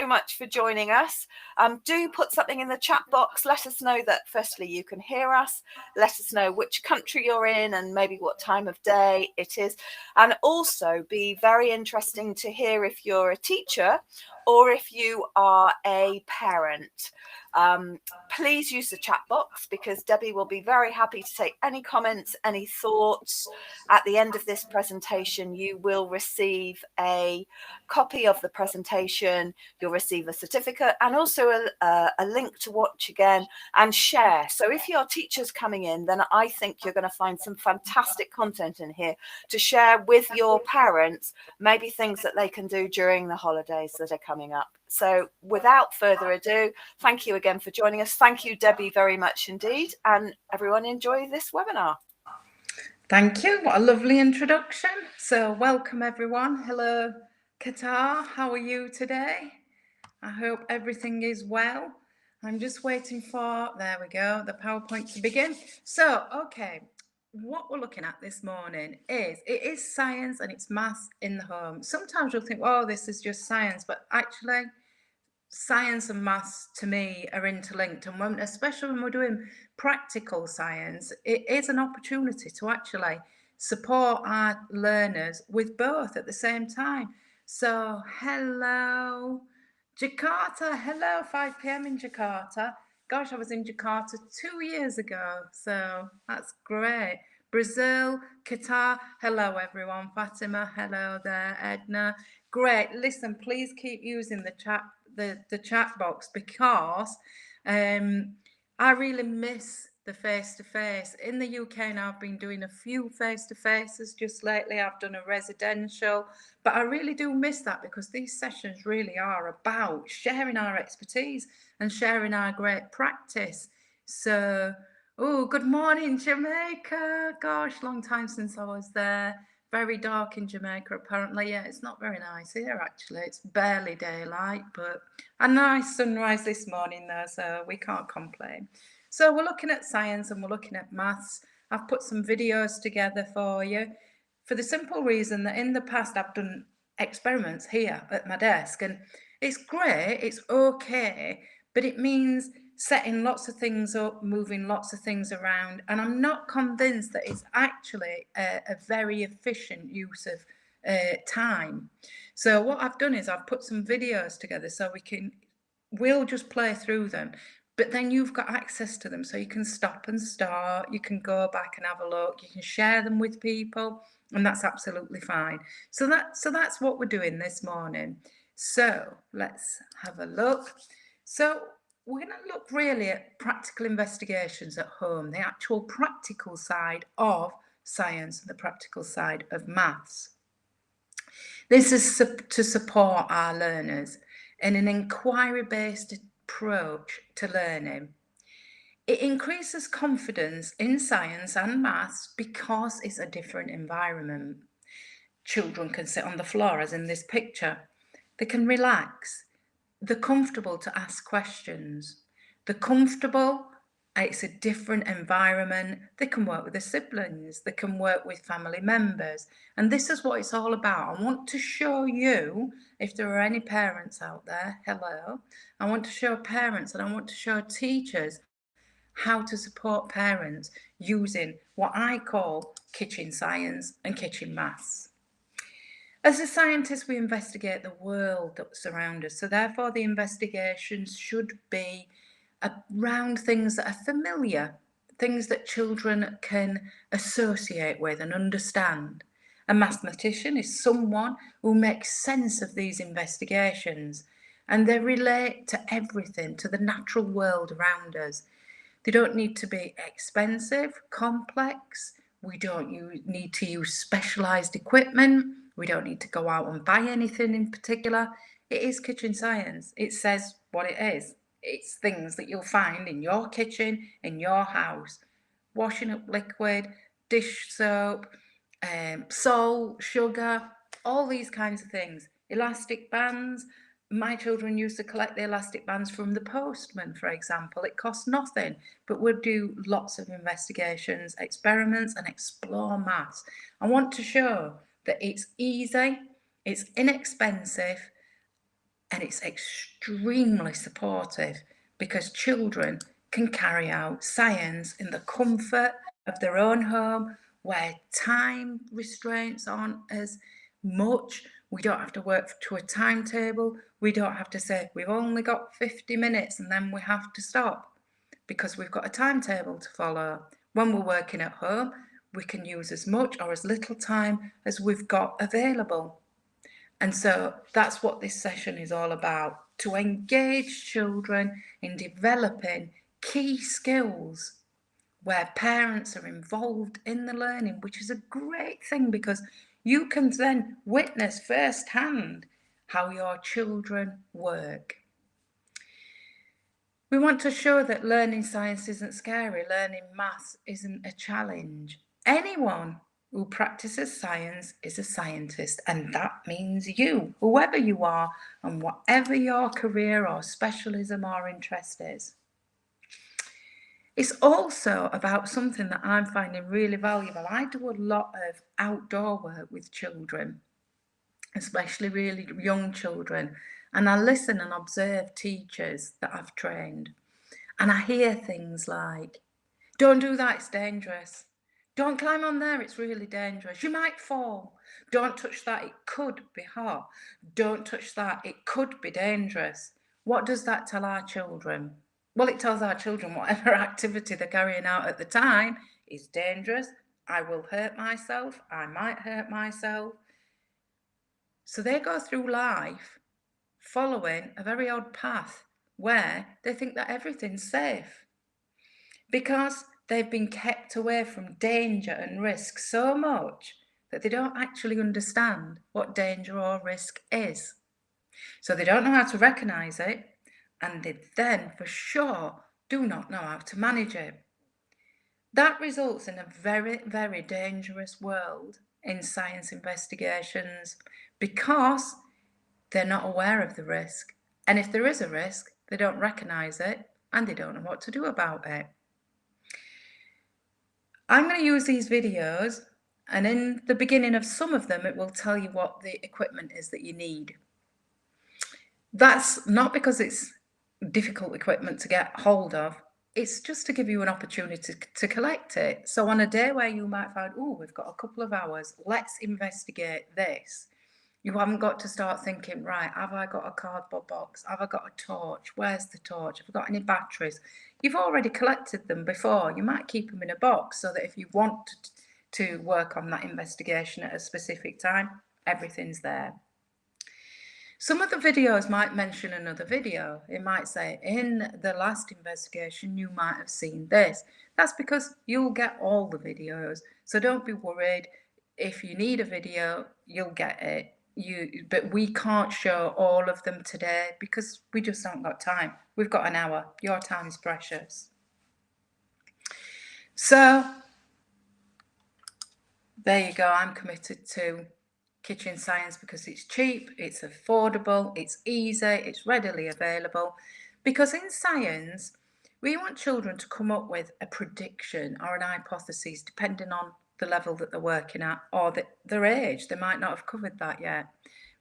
so much for joining us. Do put something in the chat box. Let us know that firstly you can hear us. Let us know which country you're in and maybe what time of day it is. And also be very interesting to hear if you're a teacher or if you are a parent. Please use the chat box because Debbie will be very happy to take any comments, any thoughts. At the end of this presentation, you will receive a copy of the presentation, you'll receive a certificate and also a link to watch again and share. So if your teacher's coming in, then I think you're going to find some fantastic content in here to share with your parents, maybe things that they can do during the holidays that are coming up. So without further ado, thank you again for joining us. Thank you, Debbie, very much indeed. And everyone enjoy this webinar. Thank you. What a lovely introduction. So welcome everyone. Hello, Qatar. How are you today? I hope everything is well. I'm just waiting for, there we go, the PowerPoint to begin. So, okay, what we're looking at this morning is, it is science and it's maths in the home. Sometimes you'll think, oh, this is just science, but actually science and maths to me are interlinked, and especially when we're doing practical science, it is an opportunity to actually support our learners with both at the same time. So hello Jakarta, hello 5 p.m. in Jakarta. Gosh, I was in Jakarta 2 years ago, so that's great. Brazil, Qatar, hello everyone. Fatima, hello there. Edna, great. Listen, please keep using the chat box because I really miss the face-to-face. In the UK now, I've been doing a few face-to-faces just lately. I've done a residential, but I really do miss that because these sessions really are about sharing our expertise and sharing our great practice. So, oh, good morning, Jamaica. Gosh, long time since I was there. Very dark in Jamaica, apparently. Yeah, it's not very nice here, actually. It's barely daylight, but a nice sunrise this morning, though, so we can't complain. So we're looking at science and we're looking at maths. I've put some videos together for you for the simple reason that in the past I've done experiments here at my desk, and it's great, it's okay, but it means setting lots of things up, moving lots of things around, and I'm not convinced that it's actually a very efficient use of time. So what I've done is I've put some videos together so we'll just play through them, but then you've got access to them so you can stop and start, you can go back and have a look, you can share them with people, and that's absolutely fine. So that's what we're doing this morning. So let's have a look. So we're going to look really at practical investigations at home, the actual practical side of science and the practical side of maths. This is to support our learners in an inquiry-based approach to learning. It increases confidence in science and maths because it's a different environment. Children can sit on the floor, as in this picture. They can relax. They're comfortable to ask questions. They're comfortable. It's a different environment. They can work with their siblings. They can work with family members. And this is what it's all about. I want to show you, if there are any parents out there, hello. I want to show parents and I want to show teachers how to support parents using what I call kitchen science and kitchen maths. As a scientist, we investigate the world that surrounds us. So therefore, the investigations should be around things that are familiar, things that children can associate with and understand. A mathematician is someone who makes sense of these investigations, and they relate to everything, to the natural world around us. They don't need to be expensive, complex. We don't need to use specialised equipment. We don't need to go out and buy anything in particular. It is kitchen science. It says what it is. It's things that you'll find in your kitchen, in your house. Washing up liquid, dish soap, salt, sugar, all these kinds of things. Elastic bands. My children used to collect the elastic bands from the postman, for example. It costs nothing, but we'll do lots of investigations, experiments, and explore maths. I want to show that it's easy, it's inexpensive, and it's extremely supportive because children can carry out science in the comfort of their own home, where time restraints aren't as much. We don't have to work to a timetable. We don't have to say we've only got 50 minutes and then we have to stop, because we've got a timetable to follow. When we're working at home, we can use as much or as little time as we've got available. And so that's what this session is all about, to engage children in developing key skills where parents are involved in the learning, which is a great thing because you can then witness firsthand how your children work. We want to show that learning science isn't scary, learning maths isn't a challenge. Anyone who practices science is a scientist, and that means you, whoever you are, and whatever your career or specialism or interest is. It's also about something that I'm finding really valuable. I do a lot of outdoor work with children, especially really young children, and I listen and observe teachers that I've trained. And I hear things like, don't do that, it's dangerous. Don't climb on there, it's really dangerous. You might fall. Don't touch that, it could be hot. Don't touch that, it could be dangerous. What does that tell our children? Well, it tells our children whatever activity they're carrying out at the time is dangerous. I will hurt myself, I might hurt myself. So they go through life following a very odd path where they think that everything's safe, because they've been kept away from danger and risk so much that they don't actually understand what danger or risk is. So they don't know how to recognize it, and they then for sure do not know how to manage it. That results in a very, very dangerous world in science investigations, because they're not aware of the risk. And if there is a risk, they don't recognize it and they don't know what to do about it. I'm going to use these videos, and in the beginning of some of them, it will tell you what the equipment is that you need. That's not because it's difficult equipment to get hold of. It's just to give you an opportunity to collect it. So on a day where you might find, oh, we've got a couple of hours, let's investigate this. You haven't got to start thinking, right, have I got a cardboard box? Have I got a torch? Where's the torch? Have I got any batteries? You've already collected them before. You might keep them in a box so that if you want to work on that investigation at a specific time, everything's there. Some of the videos might mention another video. It might say, in the last investigation, you might have seen this. That's because you'll get all the videos. So don't be worried. If you need a video, you'll get it. But we can't show all of them today because we just haven't got time. We've got an hour. Your time is precious. So there you go. I'm committed to kitchen science because it's cheap, it's affordable, it's easy, it's readily available. Because in science, we want children to come up with a prediction or an hypothesis depending on the level that they're working at or their age. They might not have covered that yet.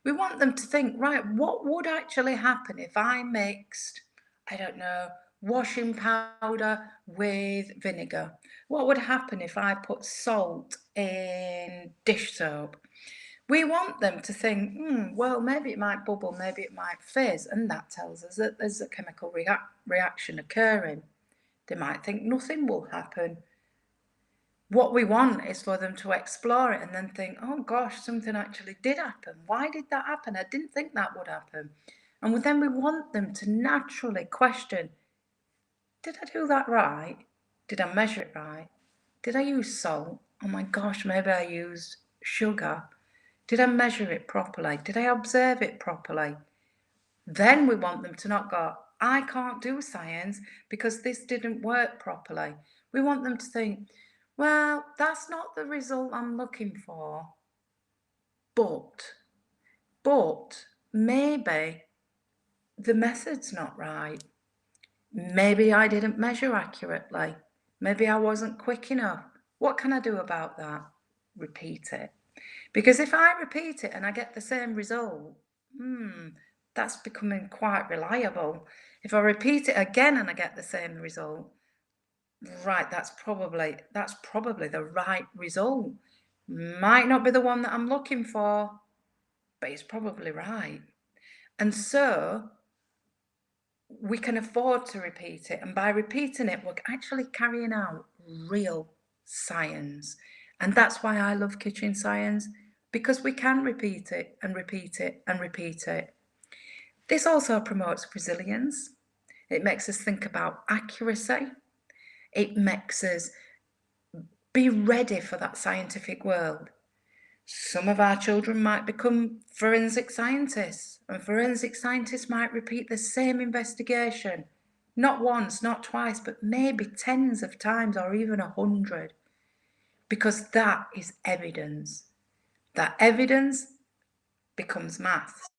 We want them to think, right, what would actually happen if I mixed, I don't know, washing powder with vinegar? What would happen if I put salt in dish soap? We want them to think, well, maybe it might bubble, maybe it might fizz, and that tells us that there's a chemical reaction occurring. They might think nothing will happen. What we want is for them to explore it and then think, oh gosh, something actually did happen. Why did that happen? I didn't think that would happen. And then we want them to naturally question, did I do that right? Did I measure it right? Did I use salt? Oh my gosh, maybe I used sugar. Did I measure it properly? Did I observe it properly? Then we want them to not go, I can't do science because this didn't work properly. We want them to think, well, that's not the result I'm looking for. But maybe the method's not right. Maybe I didn't measure accurately. Maybe I wasn't quick enough. What can I do about that? Repeat it. Because if I repeat it and I get the same result, that's becoming quite reliable. If I repeat it again and I get the same result, right, that's probably the right result. Might not be the one that I'm looking for, but it's probably right. And so we can afford to repeat it. And by repeating it, we're actually carrying out real science. And that's why I love kitchen science, because we can repeat it and repeat it and repeat it. This also promotes resilience. It makes us think about accuracy. It makes us be ready for that scientific world. Some of our children might become forensic scientists, and forensic scientists might repeat the same investigation, not once, not twice, but maybe tens of times or even 100, because that is evidence. That evidence becomes maths.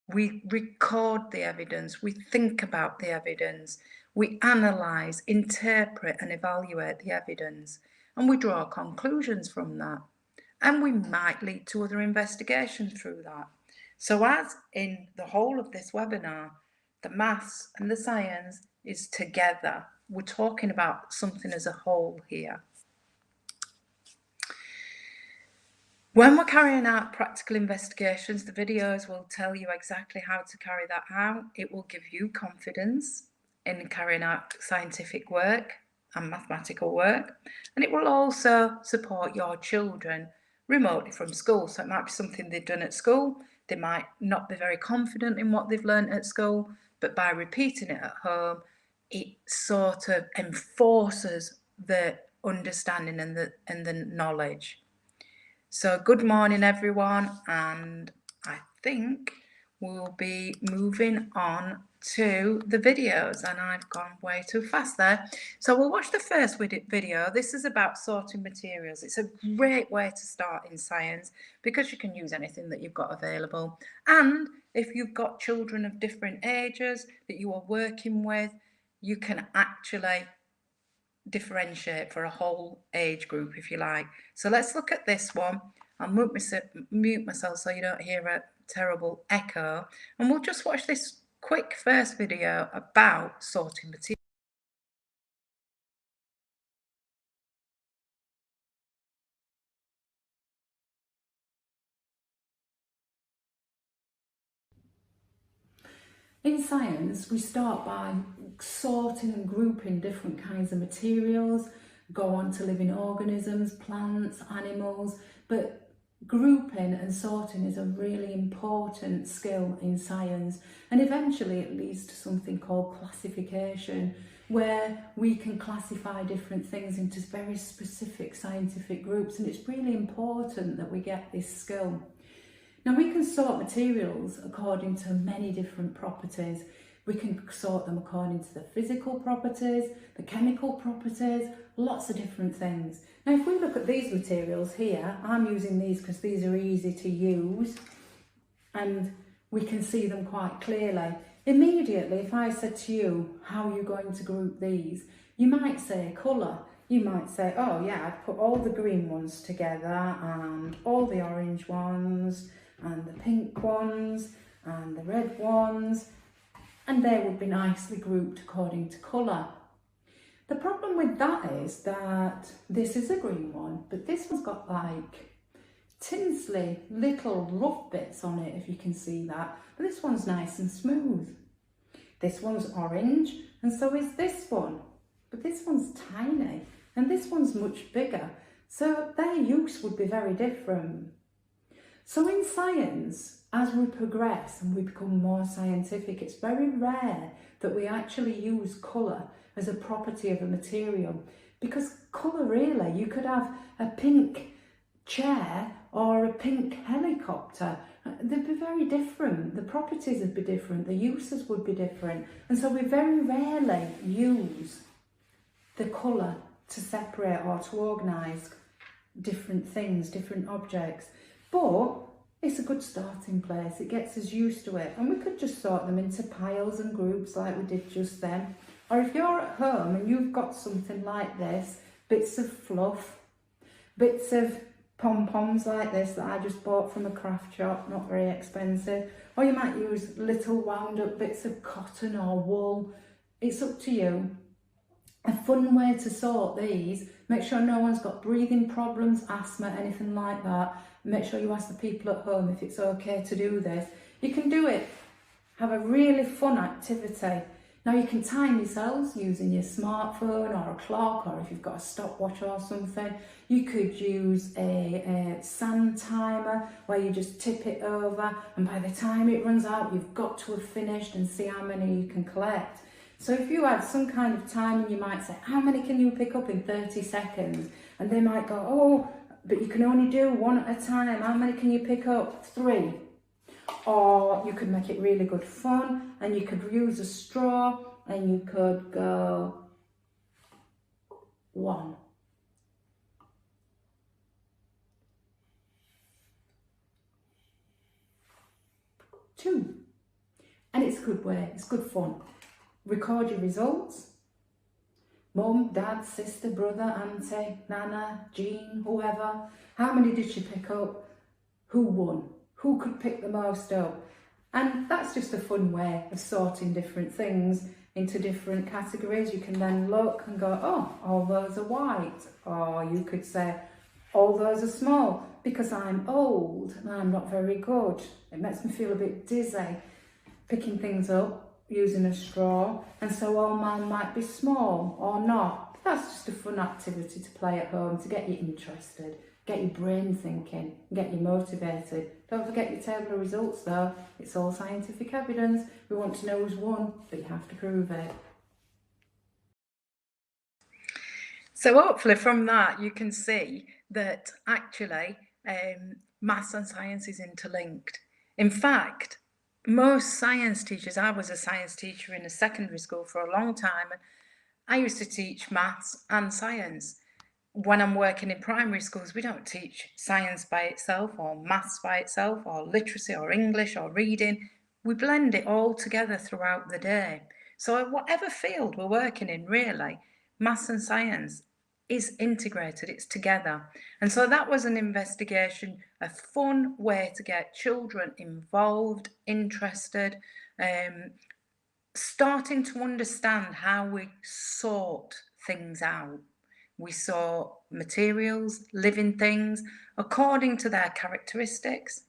We record the evidence, we think about the evidence, we analyse, interpret and evaluate the evidence, and we draw conclusions from that. And we might lead to other investigations through that. So as in the whole of this webinar, the maths and the science is together. We're talking about something as a whole here. When we're carrying out practical investigations, the videos will tell you exactly how to carry that out. It will give you confidence in carrying out scientific work and mathematical work, and it will also support your children remotely from school. So it might be something they've done at school. They might not be very confident in what they've learned at school, but by repeating it at home, it sort of enforces the understanding and the knowledge. So good morning, everyone, and I think we'll be moving on to the videos, and I've gone way too fast there. So we'll watch the first video. This is about sorting materials. It's a great way to start in science because you can use anything that you've got available. And if you've got children of different ages that you are working with, you can actually differentiate for a whole age group, if you like. So let's look at this one. I'll mute myself so you don't hear a terrible echo, and we'll just watch this quick first video about sorting materials. In science, we start by sorting and grouping different kinds of materials, go on to living organisms, plants, animals, but grouping and sorting is a really important skill in science, and eventually it leads to something called classification, where we can classify different things into very specific scientific groups, and it's really important that we get this skill. Now we can sort materials according to many different properties. We can sort them according to the physical properties, the chemical properties, lots of different things. Now if we look at these materials here, I'm using these because these are easy to use and we can see them quite clearly. Immediately, if I said to you, how are you going to group these? You might say colour. You might say, oh yeah, I'd put all the green ones together and all the orange ones and the pink ones and the red ones, and they would be nicely grouped according to colour. The problem with that is that this is a green one, but this one's got like tinsely little rough bits on it, if you can see that, but this one's nice and smooth. This one's orange, and so is this one, but this one's tiny and this one's much bigger, so their use would be very different. So in science, as we progress and we become more scientific, it's very rare that we actually use colour as a property of a material, because colour, really, you could have a pink chair or a pink helicopter. They'd be very different. The properties would be different, the uses would be different, and so we very rarely use the colour to separate or to organise different things, different objects. But it's a good starting place. It gets us used to it, and we could just sort them into piles and groups like we did just then. Or if you're at home and you've got something like this, bits of fluff, bits of pom-poms like this that I just bought from a craft shop, not very expensive. Or you might use little wound up bits of cotton or wool. It's up to you. A fun way to sort these, make sure no one's got breathing problems, asthma, anything like that. Make sure you ask the people at home if it's okay to do this. You can do it, have a really fun activity. Now you can time yourselves using your smartphone or a clock, or if you've got a stopwatch or something. You could use a sand timer where you just tip it over, and by the time it runs out you've got to have finished, and see how many you can collect. So if you had some kind of timing, you might say, how many can you pick up in 30 seconds? And they might go, oh, but you can only do one at a time. How many can you pick up? 3. Or you could make it really good fun, and you could use a straw, and you could go 1. 2. And it's a good way, it's good fun. Record your results. Mum, dad, sister, brother, auntie, nana, Jean, whoever. How many did she pick up? Who won? Who could pick the most up? And that's just a fun way of sorting different things into different categories. You can then look and go, oh, all those are white. Or you could say, all those are small, because I'm old and I'm not very good. It makes me feel a bit dizzy picking things up using a straw, and so all mine might be small or not. But that's just a fun activity to play at home to get you interested, get your brain thinking, get you motivated. Don't forget your table of results though. It's all scientific evidence. We want to know who's won, but you have to prove it. So hopefully from that you can see that actually maths and science is interlinked. In fact, most science teachers, I was a science teacher in a secondary school for a long time, and I used to teach maths and science. When I'm working in primary schools, we don't teach science by itself, or maths by itself, or literacy, or English, or reading. We blend it all together throughout the day. So whatever field we're working in, really, maths and science is integrated, it's together. And so that was an investigation, a fun way to get children involved, interested, starting to understand how we sort things out. We sort materials, living things, according to their characteristics,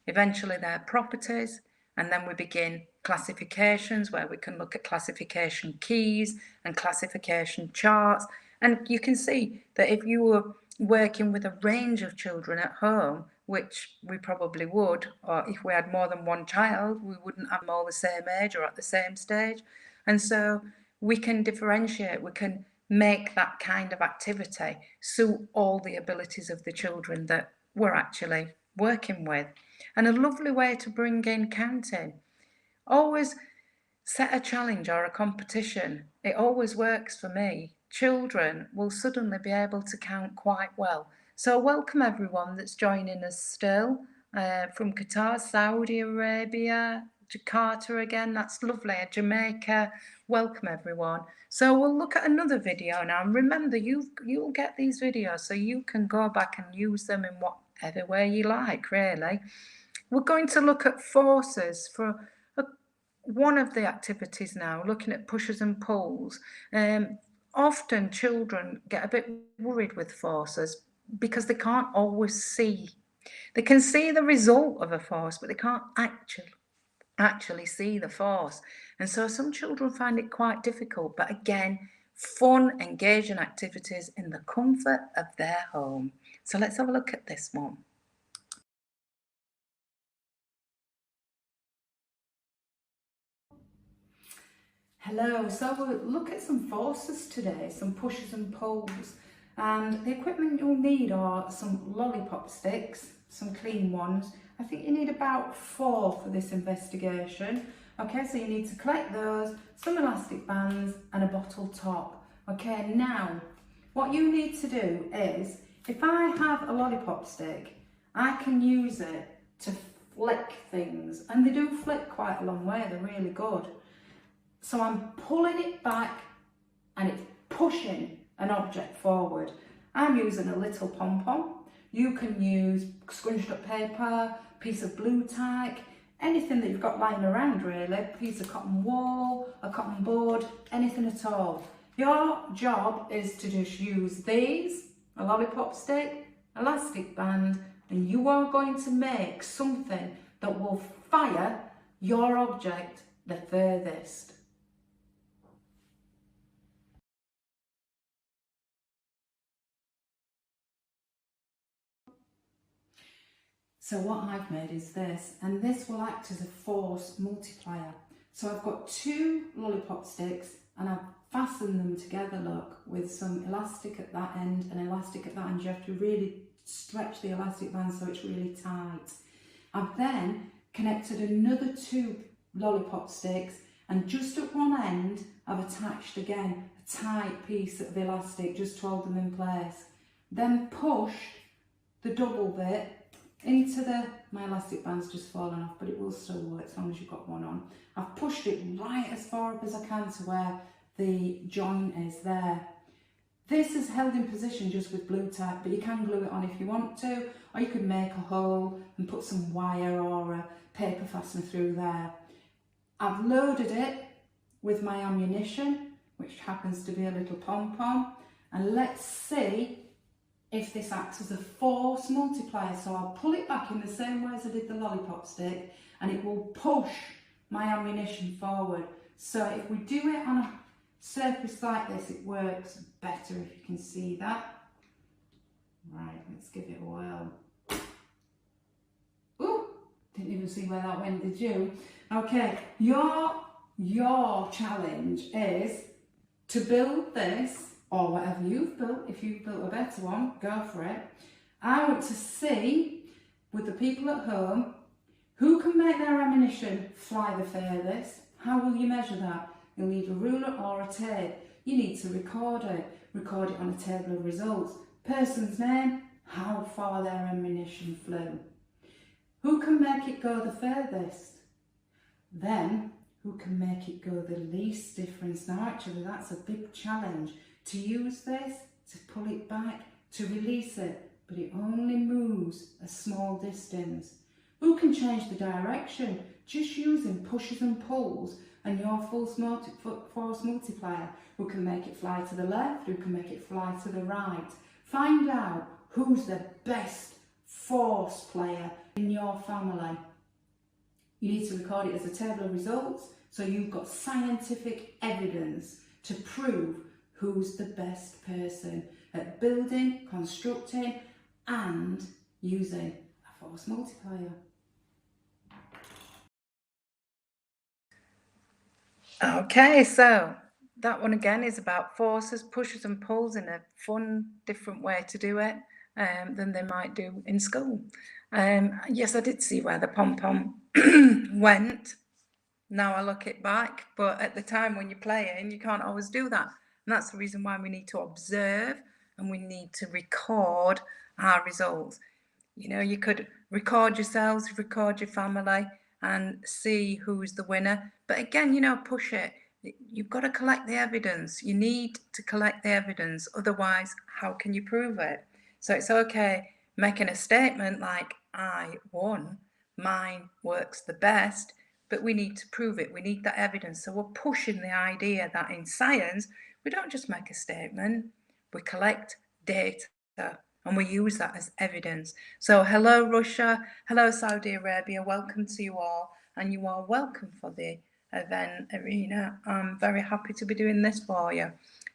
eventually their properties, and then we begin classifications where we can look at classification keys and classification charts. And you can see that if you were working with a range of children at home, which we probably would, or if we had more than one child, we wouldn't have them all the same age or at the same stage. And so we can differentiate, we can make that kind of activity suit all the abilities of the children that we're actually working with. And a lovely way to bring in counting. Always set a challenge or a competition. It always works for me. Children will suddenly be able to count quite well. So welcome everyone that's joining us still from Qatar, Saudi Arabia, Jakarta again, that's lovely, Jamaica, welcome everyone. So we'll look at another video now, and remember you'll get these videos so you can go back and use them in whatever way you like, really. We're going to look at forces for one of the activities now, looking at pushes and pulls. Often children get a bit worried with forces because they can't always see. They can see the result of a force, but they can't actually see the force. And so some children find it quite difficult, but again, fun, engaging activities in the comfort of their home. So let's have a look at this one. Hello, so we'll look at some forces today, some pushes and pulls. And the equipment you'll need are some lollipop sticks, some clean ones. I think you need about 4 for this investigation. Okay, so you need to collect those, some elastic bands and a bottle top. Okay, now what you need to do is, if I have a lollipop stick, I can use it to flick things, and they do flick quite a long way, they're really good. So I'm pulling it back and it's pushing an object forward. I'm using a little pom-pom. You can use scrunched up paper, piece of blue tack, anything that you've got lying around really, piece of cotton wool, a cotton board, anything at all. Your job is to just use these, a lollipop stick, elastic band, and you are going to make something that will fire your object the furthest. So what I've made is this, and this will act as a force multiplier. So I've got 2 lollipop sticks and I've fastened them together, look, with some elastic at that end and elastic at that end. You have to really stretch the elastic band so it's really tight. I've then connected another 2 lollipop sticks, and just at one end I've attached again a tight piece of elastic just to hold them in place. Then pushed the double bit into my elastic band's just fallen off, but it will still work as long as you've got one on. I've pushed it right as far up as I can to where the joint is there. This is held in position just with blue tack, but you can glue it on if you want to, or you could make a hole and put some wire or a paper fastener through there. I've loaded it with my ammunition, which happens to be a little pom-pom, and let's see if this acts as a force multiplier. So I'll pull it back in the same way as I did the lollipop stick, and it will push my ammunition forward. So if we do it on a surface like this, it works better, if you can see that. Right, let's give it a whirl. Ooh, didn't even see where that went, did you? Okay, your challenge is to build this, or whatever you've built. If you've built a better one, go for it. I want to see, with the people at home, who can make their ammunition fly the furthest. How will you measure that? You'll need a ruler or a tape. You need to record it on a table of results. Person's name, how far their ammunition flew. Who can make it go the furthest? Then, who can make it go the least difference? Now actually that's a big challenge. To use this, to pull it back, to release it, but it only moves a small distance. Who can change the direction just using pushes and pulls and your force multiplier? Who can make it fly to the left, who can make it fly to the right? Find out who's the best force player in your family. You need to record it as a table of results, so you've got scientific evidence to prove who's the best person at building, constructing and using a force multiplier. Okay, so that one again is about forces, pushes and pulls in a fun, different way to do it than they might do in school. Yes, I did see where the pom-pom went. Now I look it back, but at the time when you're playing, you can't always do that. And that's the reason why we need to observe and we need to record our results. You know, you could record yourselves, record your family and see who's the winner. But again, you know, push it. You've got to collect the evidence. You need to collect the evidence. Otherwise, how can you prove it? So it's okay making a statement like, I won, mine works the best, but we need to prove it. We need that evidence. So we're pushing the idea that in science, we don't just make a statement, we collect data and we use that as evidence. So hello, Russia. Hello, Saudi Arabia. Welcome to you all. And you are welcome for the event, Arena. I'm very happy to be doing this for you.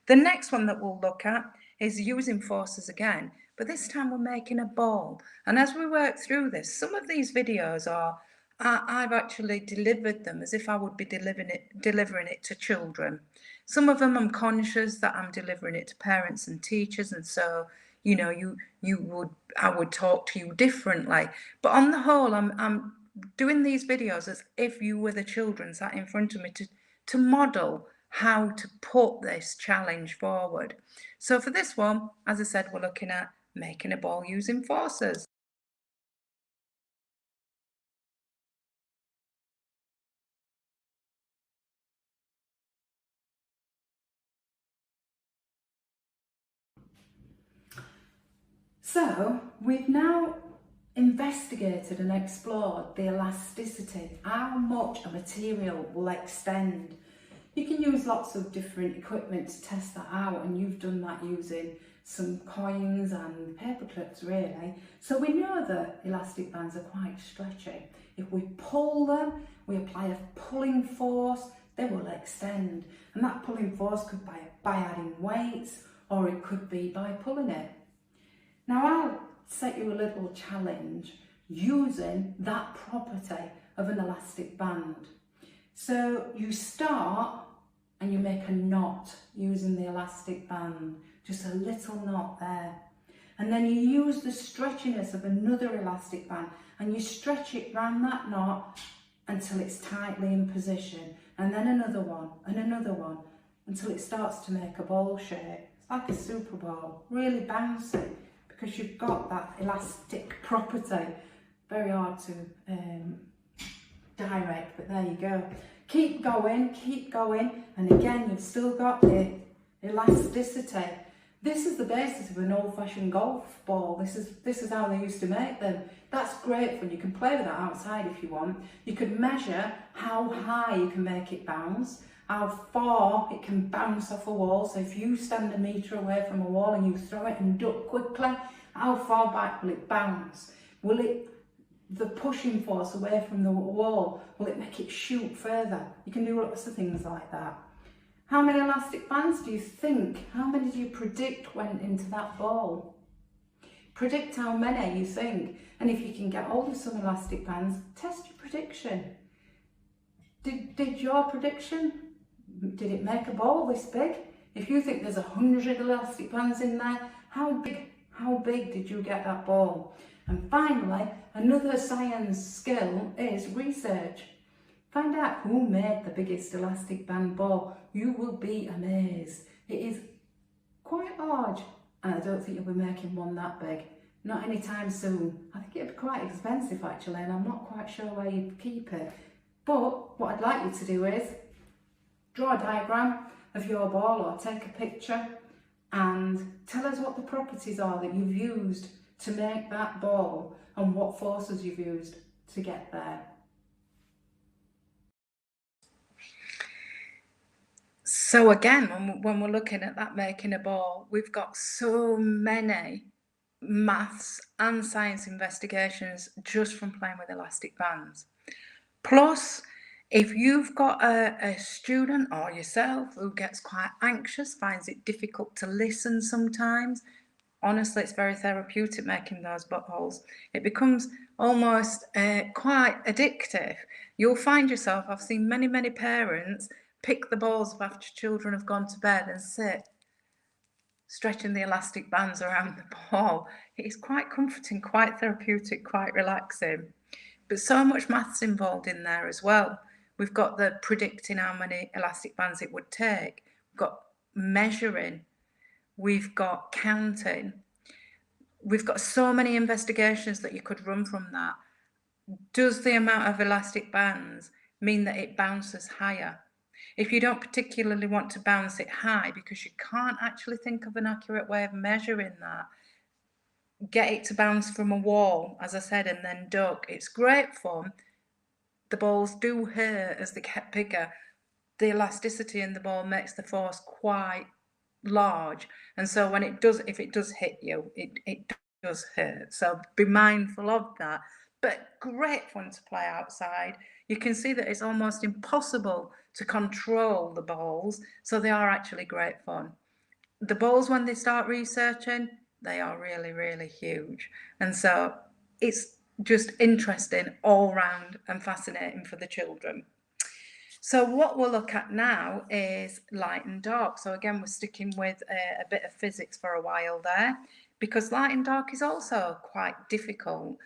The next one that we'll look at is using forces again, but this time we're making a ball. And as we work through this, some of these videos are I've actually delivered them as if I would be delivering it to children. Some of them I'm conscious that I'm delivering it to parents and teachers, and so you know I would talk to you differently. But on the whole, I'm doing these videos as if you were the children sat in front of me to model how to put this challenge forward. So for this one, as I said, we're looking at making a ball using forces. So we've now investigated and explored the elasticity, how much a material will extend. You can use lots of different equipment to test that out, and you've done that using some coins and paper clips really. So we know that elastic bands are quite stretchy. If we pull them, we apply a pulling force, they will extend. And that pulling force could be by adding weights, or it could be by pulling it. Now I'll set you a little challenge using that property of an elastic band. So you start and you make a knot using the elastic band, just a little knot there. And then you use the stretchiness of another elastic band and you stretch it round that knot until it's tightly in position. And then another one and another one until it starts to make a ball shape. It's like a Super Ball, really bouncy because you've got that elastic property. Very hard to direct, but there you go. Keep going, and again you've still got the elasticity. This is the basis of an old-fashioned golf ball. This is how they used to make them. That's great fun. You can play with that outside if you want. You could measure how high you can make it bounce, how far it can bounce off a wall. So if you stand a metre away from a wall and you throw it and duck quickly, how far back will it bounce? Will it, the pushing force away from the wall, will it make it shoot further? You can do lots of things like that. How many elastic bands do you think? How many do you predict went into that ball? Predict how many you think. And if you can get hold of some elastic bands, test your prediction. Did your prediction, did it make a ball this big? If you think there's 100 elastic bands in there, how big did you get that ball? And finally, another science skill is research. Find out who made the biggest elastic band ball. You will be amazed. It is quite large, and I don't think you'll be making one that big. Not anytime soon. I think it'd be quite expensive actually, and I'm not quite sure where you'd keep it. But what I'd like you to do is draw a diagram of your ball or take a picture and tell us what the properties are that you've used to make that ball and what forces you've used to get there. So again, when we're looking at that making a ball, we've got so many maths and science investigations just from playing with elastic bands. Plus, if you've got a student or yourself who gets quite anxious, finds it difficult to listen sometimes, honestly, it's very therapeutic making those balls. It becomes almost quite addictive. You'll find yourself, I've seen many parents pick the balls up after children have gone to bed and sit stretching the elastic bands around the ball. It is quite comforting, quite therapeutic, quite relaxing. But so much maths involved in there as well. We've got the predicting how many elastic bands it would take. We've got measuring. We've got counting. We've got so many investigations that you could run from that. Does the amount of elastic bands mean that it bounces higher? If you don't particularly want to bounce it high because you can't actually think of an accurate way of measuring that, get it to bounce from a wall, as I said, and then duck. It's great fun. The balls do hurt as they get bigger. The elasticity in the ball makes the force quite large, and so when it does, if it does hit you, it does hurt. So be mindful of that. But great fun to play outside. You can see that it's almost impossible to control the balls, so they are actually great fun. The balls, when they start researching, they are really huge, and so it's just interesting all round and fascinating for the children. So what we'll look at now is light and dark. So again, we're sticking with a bit of physics for a while there, because light and dark is also quite difficult,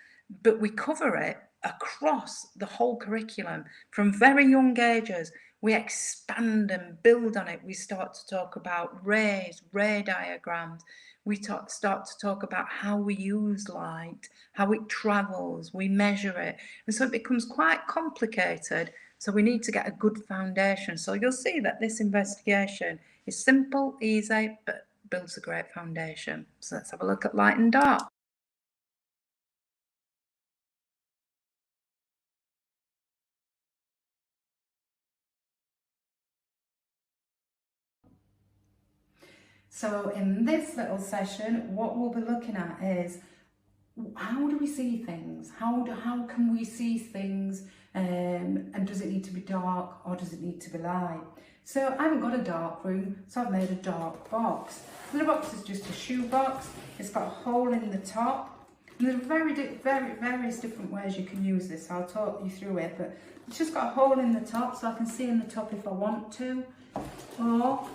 but we cover it across the whole curriculum from very young ages. We expand and build on it. We start to talk about rays, ray diagrams. We start to talk about how we use light, how it travels, we measure it. And so it becomes quite complicated. So we need to get a good foundation. So you'll see that this investigation is simple, easy, but builds a great foundation. So let's have a look at light and dark. So in this little session, what we'll be looking at is how do we see things? How can we see things? And does it need to be dark or does it need to be light? So I haven't got a dark room, so I've made a dark box. The box is just a shoe box. It's got a hole in the top. And there's various different ways you can use this. I'll talk you through it, but it's just got a hole in the top so I can see in the top if I want to, or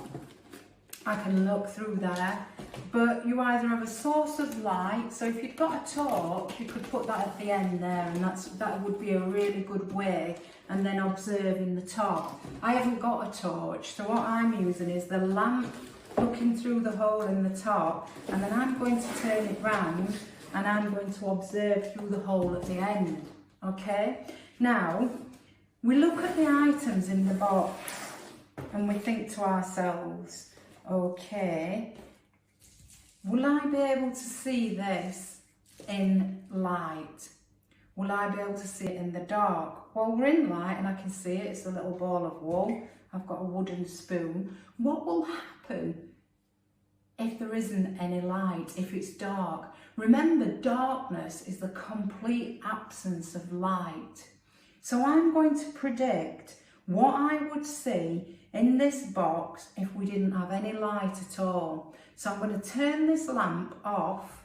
I can look through there. But you either have a source of light, so if you've got a torch, you could put that at the end there, and that would be a really good way, and then observe in the top. I haven't got a torch, so what I'm using is the lamp looking through the hole in the top, and then I'm going to turn it round and I'm going to observe through the hole at the end. Okay? Now, we look at the items in the box and we think to ourselves, okay, will I be able to see this in light? Will I be able to see it in the dark? Well, we're in light and I can see it. It's a little ball of wool. I've got a wooden spoon. What will happen if there isn't any light, if it's dark? Remember, darkness is the complete absence of light. So I'm going to predict what I would see in this box if we didn't have any light at all. So I'm going to turn this lamp off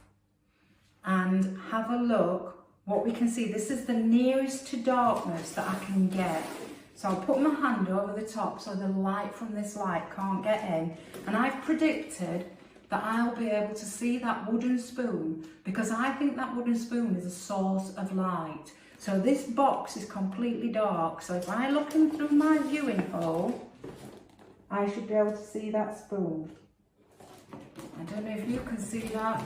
and have a look what we can see. This is the nearest to darkness that I can get. So I'll put my hand over the top so the light from this light can't get in. And I've predicted that I'll be able to see that wooden spoon because I think that wooden spoon is a source of light. So this box is completely dark. So if I look in through my viewing hole, I should be able to see that spoon. I don't know if you can see that,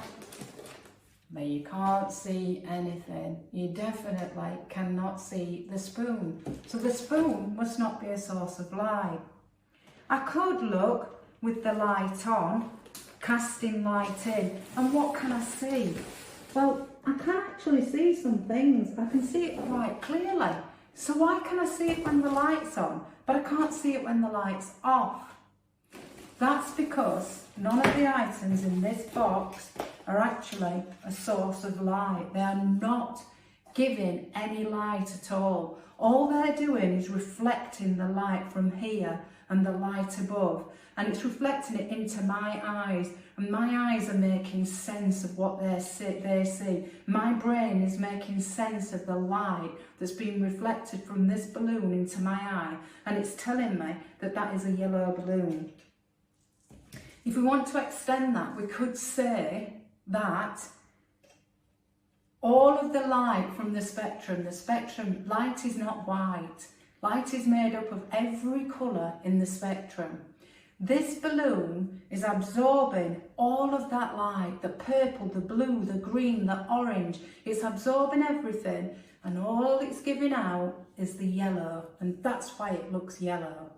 but you can't see anything. You definitely cannot see the spoon. So the spoon must not be a source of light. I could look with the light on, casting light in, and what can I see? Well, I can actually see some things. I can see it quite clearly. So why can I see it when the light's on, but I can't see it when the light's off? That's because none of the items in this box are actually a source of light. They are not giving any light at all. All they're doing is reflecting the light from here and the light above, and it's reflecting it into my eyes, and my eyes are making sense of what they see. My brain is making sense of the light that's being reflected from this balloon into my eye, and it's telling me that that is a yellow balloon. If we want to extend that, we could say that all of the light from the spectrum, light is not white. Light is made up of every colour in the spectrum. This balloon is absorbing all of that light, the purple, the blue, the green, the orange. It's absorbing everything, and all it's giving out is the yellow, and that's why it looks yellow.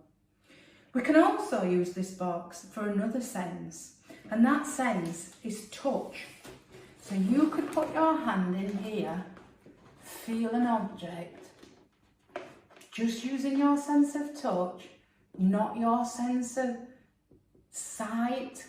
We can also use this box for another sense, and that sense is touch. So you could put your hand in here, feel an object, just using your sense of touch, not your sense of sight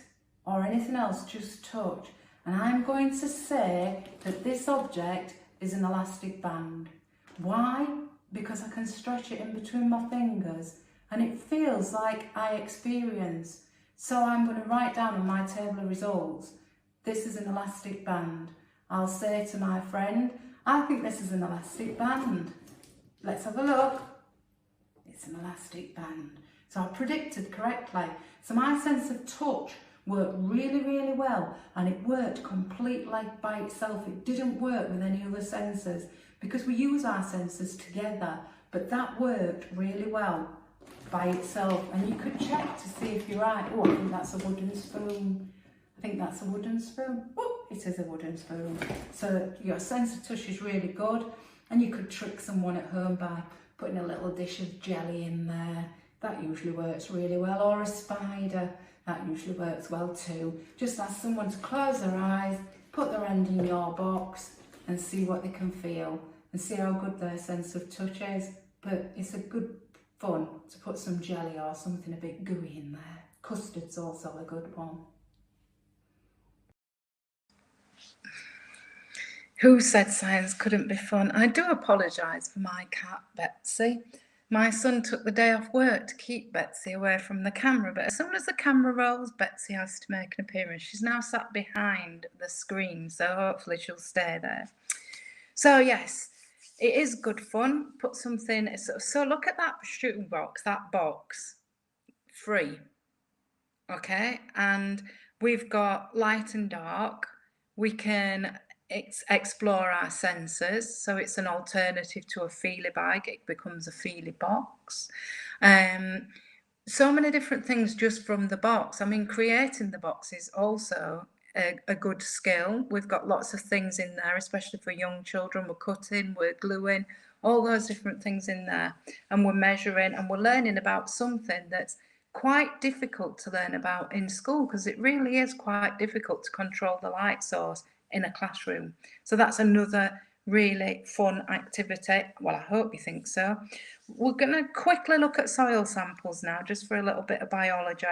or anything else, just touch. And I'm going to say that this object is an elastic band. Why? Because I can stretch it in between my fingers and it feels like I experience. So I'm going to write down on my table of results, this is an elastic band. I'll say to my friend, I think this is an elastic band. Let's have a look. It's an elastic band. So I predicted correctly. So my sense of touch worked really, really well, and it worked completely by itself. It didn't work with any other senses because we use our senses together, but that worked really well by itself. And you could check to see if you're right. Oh, I think that's a wooden spoon. I think that's a wooden spoon. Oh, it is a wooden spoon. So your sense of touch is really good, and you could trick someone at home by putting a little dish of jelly in there. That usually works really well. Or a spider, that usually works well too. Just ask someone to close their eyes, put their hand in your box and see what they can feel and see how good their sense of touch is. But it's a good fun to put some jelly or something a bit gooey in there. Custard's also a good one. Who said science couldn't be fun? I do apologise for my cat, Betsy. My son took the day off work to keep Betsy away from the camera, but as soon as the camera rolls, Betsy has to make an appearance. She's now sat behind the screen, so hopefully she'll stay there. So yes, it is good fun. Put something, so look at that shooting box, that box, free. Okay, and we've got light and dark. We can explore our senses, so it's an alternative to a feelie bag. It becomes a feelie box. So many different things just from the box. I mean, creating the box is also a good skill. We've got lots of things in there, especially for young children. We're cutting, we're gluing, all those different things in there, and we're measuring, and we're learning about something that's quite difficult to learn about in school, because it really is quite difficult to control the light source in a classroom. So that's another really fun activity. Well, I hope you think so. We're going to quickly look at soil samples now, just for a little bit of biology,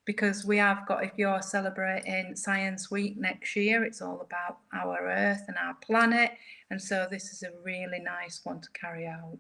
because we have got, if you're celebrating Science Week next year, it's all about our Earth and our planet, and so this is a really nice one to carry out.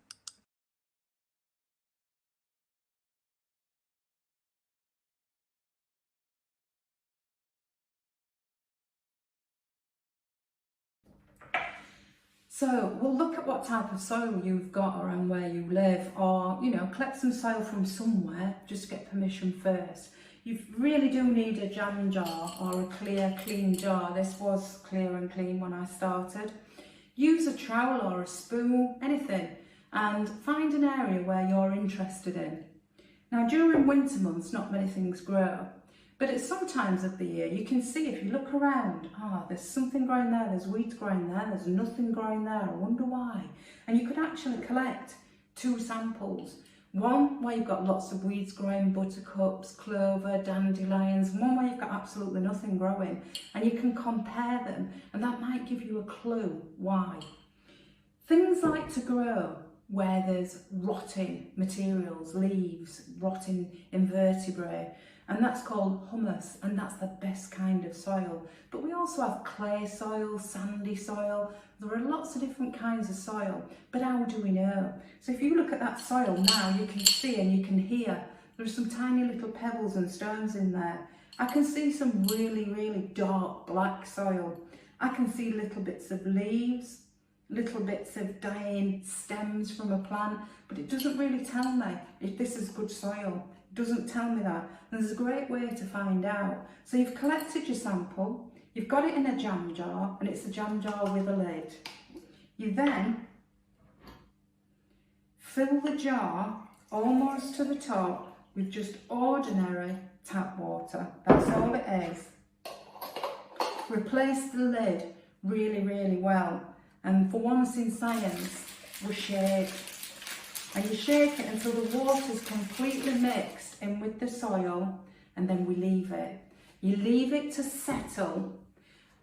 So we'll look at what type of soil you've got around where you live, or, you know, collect some soil from somewhere, just to get permission first. You really do need a jam jar or a clear, clean jar. This was clear and clean when I started. Use a trowel or a spoon, anything, and find an area where you're interested in. Now, during winter months, not many things grow. But at some times of the year, you can see, if you look around, there's something growing there, there's weeds growing there, there's nothing growing there, I wonder why. And you could actually collect 2 samples. One where you've got lots of weeds growing, buttercups, clover, dandelions, one where you've got absolutely nothing growing. And you can compare them, and that might give you a clue why. Things like to grow where there's rotting materials, leaves, rotting invertebrae, and that's called humus, and that's the best kind of soil. But we also have clay soil, sandy soil. There are lots of different kinds of soil, but how do we know? So if you look at that soil now, you can see and you can hear there are some tiny little pebbles and stones in there. I can see some really, really dark black soil. I can see little bits of leaves, little bits of dying stems from a plant, but it doesn't really tell me if this is good soil. It doesn't tell me that. And there's a great way to find out. So you've collected your sample, you've got it in a jam jar, and it's a jam jar with a lid. You then fill the jar almost to the top with just ordinary tap water. That's all it is. Replace the lid really, really well. And for once in science, we shake. And you shake it until the water's completely mixed in with the soil, and then we leave it. You leave it to settle,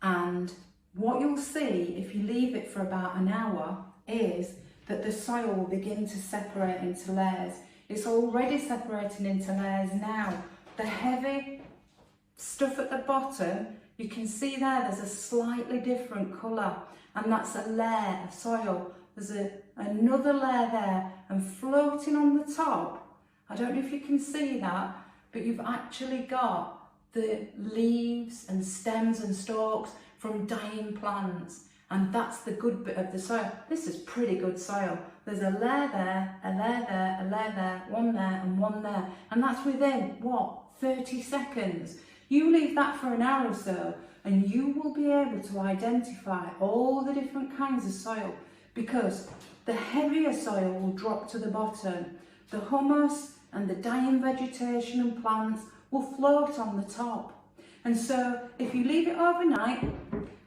and what you'll see if you leave it for about an hour is that the soil will begin to separate into layers. It's already separating into layers now. The heavy stuff at the bottom, you can see there's a slightly different colour, and that's a layer of soil. There's another layer there, and floating on the top, I don't know if you can see that, but you've actually got the leaves and stems and stalks from dying plants, and that's the good bit of the soil. This is pretty good soil. There's a layer there, a layer there, a layer there, one there and one there, and that's within, what, 30 seconds. You leave that for an hour or so, and you will be able to identify all the different kinds of soil, because the heavier soil will drop to the bottom. The humus and the dying vegetation and plants will float on the top. And so if you leave it overnight,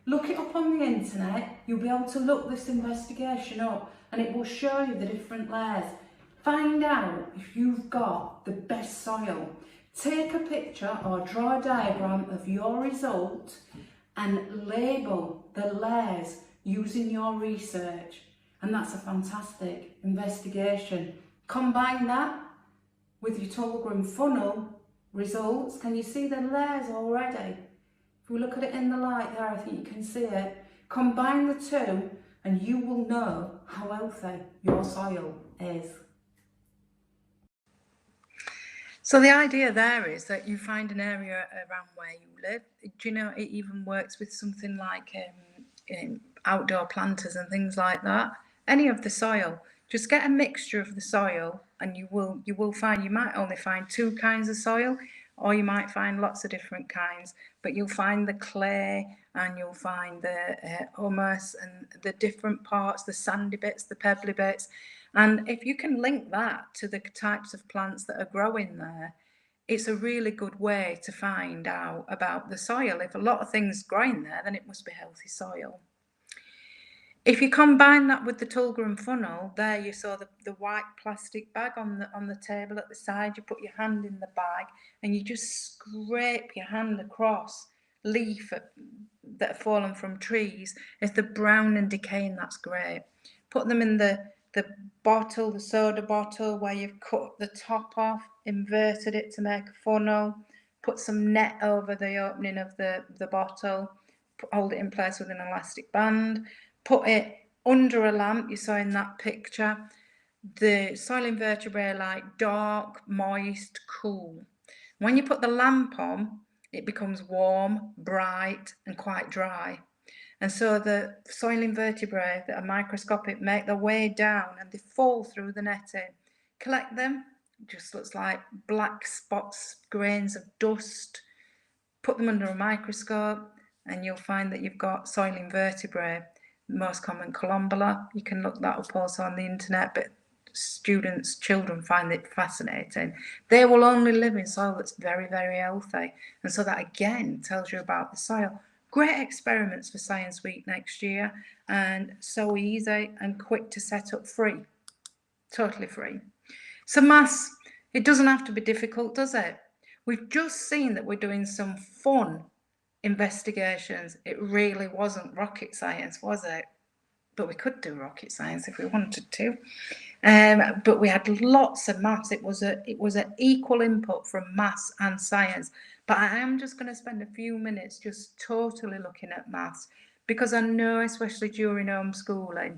look it up on the internet, you'll be able to look this investigation up, and it will show you the different layers. Find out if you've got the best soil. Take a picture or draw a diagram of your result and label the layers using your research, and that's a fantastic investigation. Combine that with your Tallgrim funnel results. Can you see the layers already? If we look at it in the light there, I think you can see it. Combine the two and you will know how healthy your soil is. So the idea there is that you find an area around where you live. Do you know, it even works with something like outdoor planters and things like that. Any of the soil, just get a mixture of the soil, and you will find, you might only find 2 kinds of soil, or you might find lots of different kinds, but you'll find the clay and you'll find the humus and the different parts, the sandy bits, the pebbly bits. And if you can link that to the types of plants that are growing there, it's a really good way to find out about the soil. If a lot of things growing there, then it must be healthy soil. If you combine that with the Tulgrim funnel, there you saw the white plastic bag on the table at the side. You put your hand in the bag and you just scrape your hand across leaf that have fallen from trees. If they're brown and decaying, that's great. Put them in the bottle, the soda bottle, where you've cut the top off, inverted it to make a funnel, put some net over the opening of the bottle, hold it in place with an elastic band, put it under a lamp. You saw in that picture the soil invertebrate like dark, moist, cool. When you put the lamp on, it becomes warm, bright and quite dry. And so the soil invertebrate that are microscopic make their way down and they fall through the netting. Collect them, it just looks like black spots, grains of dust. Put them under a microscope and you'll find that you've got soil invertebrate, the most common columbella. You can look that up also on the internet, but children find it fascinating. They will only live in soil that's very, very healthy. And so that again tells you about the soil. Great experiments for Science Week next year, and so easy and quick to set up, free, totally free. So maths, it doesn't have to be difficult, does it? We've just seen that we're doing some fun investigations. It really wasn't rocket science, was it? But we could do rocket science if we wanted to. But we had lots of maths. It was an equal input from maths and science. But I am just going to spend a few minutes just totally looking at maths, because I know, especially during homeschooling,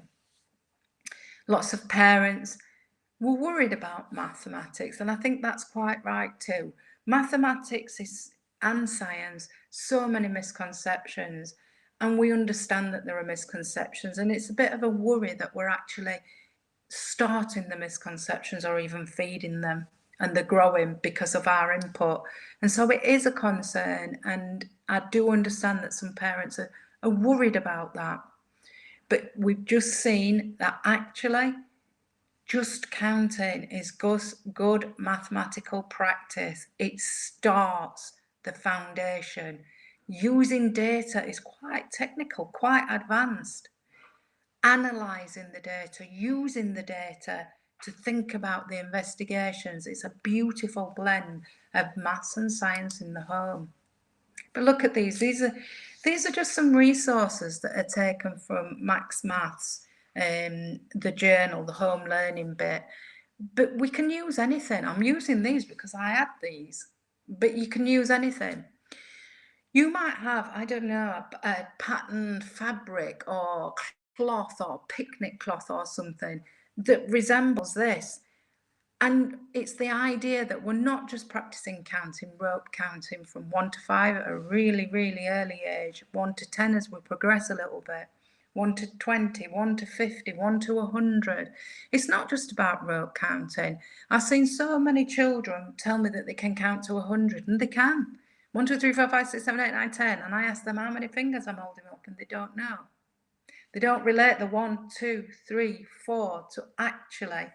lots of parents were worried about mathematics, and I think that's quite right too. Mathematics and science, so many misconceptions, and we understand that there are misconceptions, and it's a bit of a worry that we're actually starting the misconceptions or even feeding them, and they're growing because of our input. And so it is a concern, and I do understand that some parents are worried about that. But we've just seen that actually just counting is good mathematical practice. It starts the foundation. Using data is quite technical, quite advanced. Analysing the data, using the data to think about the investigations. It's a beautiful blend of maths and science in the home. But look at these. These are just some resources that are taken from Max Maths, the journal, the home learning bit. But we can use anything. I'm using these because I had these, but you can use anything. You might have, I don't know, a patterned fabric or cloth or picnic cloth or something that resembles this. And it's the idea that we're not just practicing counting, rope counting from 1 to 5 at a really, really early age, 1 to 10 as we progress a little bit, 1 to 20, 1 to 50, 1 to 100. It's not just about rope counting. I've seen so many children tell me that they can count to 100, and they can. 1, 2, 3, 4, 5, 6, 7, 8, 9, 10. And I ask them how many fingers I'm holding up, and they don't know. They don't relate the 1, 2, 3, 4 to actually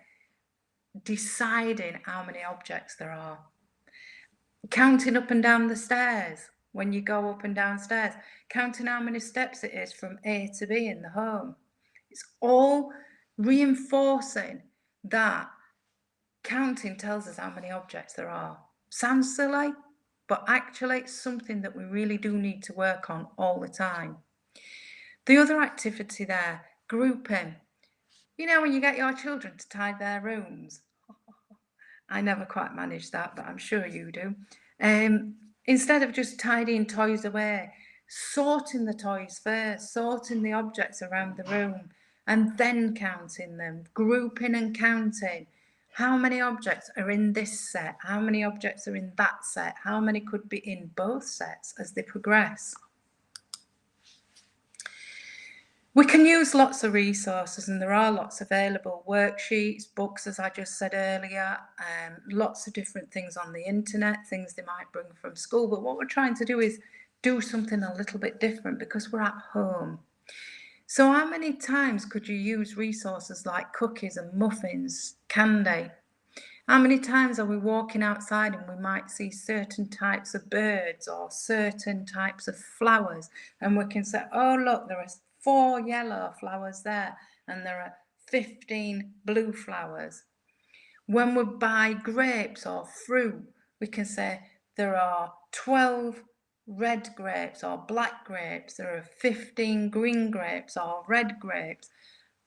deciding how many objects there are. Counting up and down the stairs when you go up and down stairs. Counting how many steps it is from A to B in the home. It's all reinforcing that counting tells us how many objects there are. Sounds silly, but actually it's something that we really do need to work on all the time. The other activity there, grouping. You know, when you get your children to tidy their rooms, I never quite managed that, but I'm sure you do. Instead of just tidying toys away, sorting the toys first, sorting the objects around the room, and then counting them, grouping and counting. How many objects are in this set? How many objects are in that set? How many could be in both sets as they progress? We can use lots of resources, and there are lots available: worksheets, books, as I just said earlier, lots of different things on the internet, things they might bring from school. But what we're trying to do is do something a little bit different because we're at home. So how many times could you use resources like cookies and muffins, candy? How many times are we walking outside and we might see certain types of birds or certain types of flowers, and we can say, oh, look, there are 4 yellow flowers there and there are 15 blue flowers. When we buy grapes or fruit, we can say there are 12 red grapes or black grapes, there are 15 green grapes or red grapes.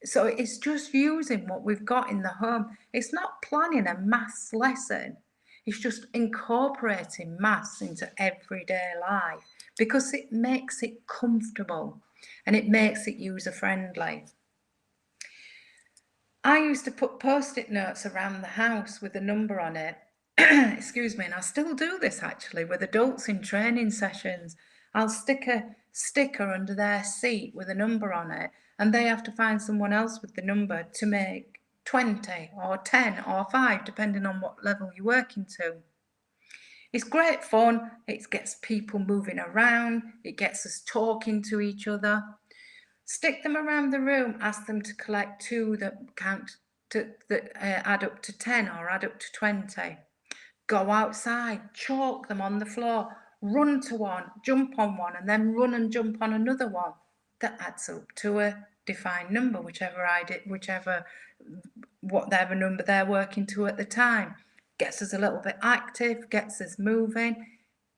So it's just using what we've got in the home. It's not planning a maths lesson. It's just incorporating maths into everyday life because it makes it comfortable and it makes it user-friendly. I used to put post-it notes around the house with a number on it. Excuse me, and I still do this actually with adults in training sessions. I'll stick a sticker under their seat with a number on it, and they have to find someone else with the number to make 20 or 10 or 5, depending on what level you're working to. It's great fun. It gets people moving around. It gets us talking to each other. Stick them around the room, ask them to collect 2 that add up to 10 or add up to 20. Go outside, chalk them on the floor, run to one, jump on one, and then run and jump on another one. That adds up to a defined number, whatever number they're working to at the time. Gets us a little bit active, gets us moving.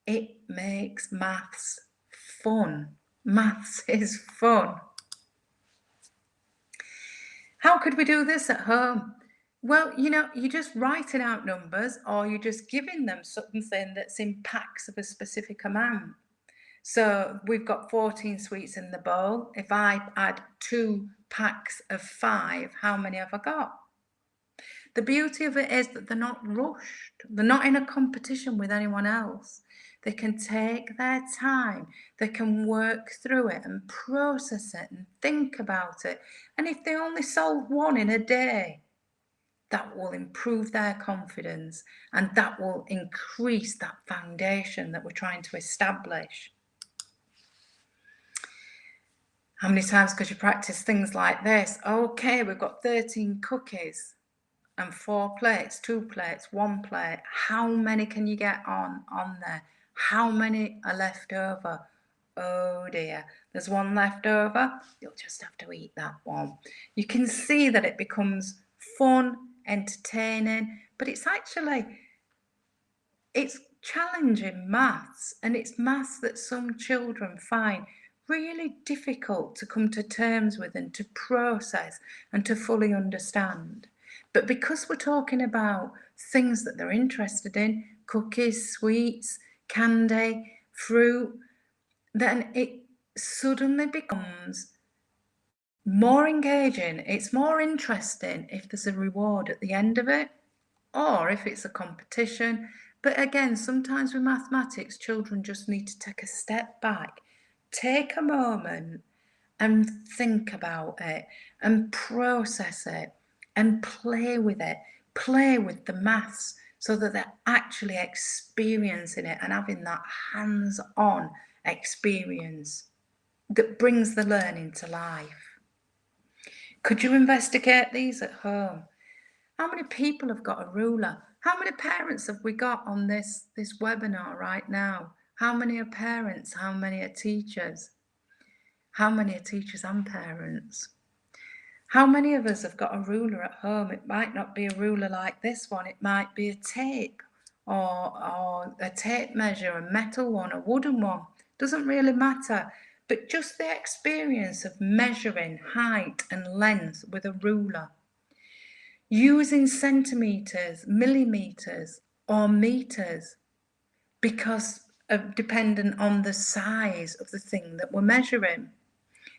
It makes maths fun. Maths is fun. How could we do this at home? Well, you're just writing out numbers, or you're just giving them something that's in packs of a specific amount. So we've got 14 sweets in the bowl. If I add 2 packs of 5, how many have I got? The beauty of it is that they're not rushed. They're not in a competition with anyone else. They can take their time. They can work through it and process it and think about it. And if they only solve 1 in a day, that will improve their confidence and that will increase that foundation that we're trying to establish. How many times could you practice things like this? Okay, we've got 13 cookies and 4 plates, 2 plates, 1 plate. How many can you get on there? How many are left over? Oh dear, there's 1 left over. You'll just have to eat that one. You can see that it becomes fun, entertaining, but it's challenging maths, and it's maths that some children find really difficult to come to terms with and to process and to fully understand. But because we're talking about things that they're interested in, cookies, sweets, candy, fruit, then it suddenly becomes more engaging. It's more interesting if there's a reward at the end of it, or if it's a competition. But again, sometimes with mathematics, children just need to take a step back, take a moment and think about it and process it and play with it, play with the maths so that they're actually experiencing it and having that hands-on experience that brings the learning to life. Could you investigate these at home? How many people have got a ruler? How many parents have we got on this webinar right now? How many are parents? How many are teachers? How many are teachers and parents? How many of us have got a ruler at home? It might not be a ruler like this one. It might be a tape or a tape measure, a metal one, a wooden one. Doesn't really matter. But just the experience of measuring height and length with a ruler. Using centimeters, millimeters, or meters, because dependent on the size of the thing that we're measuring.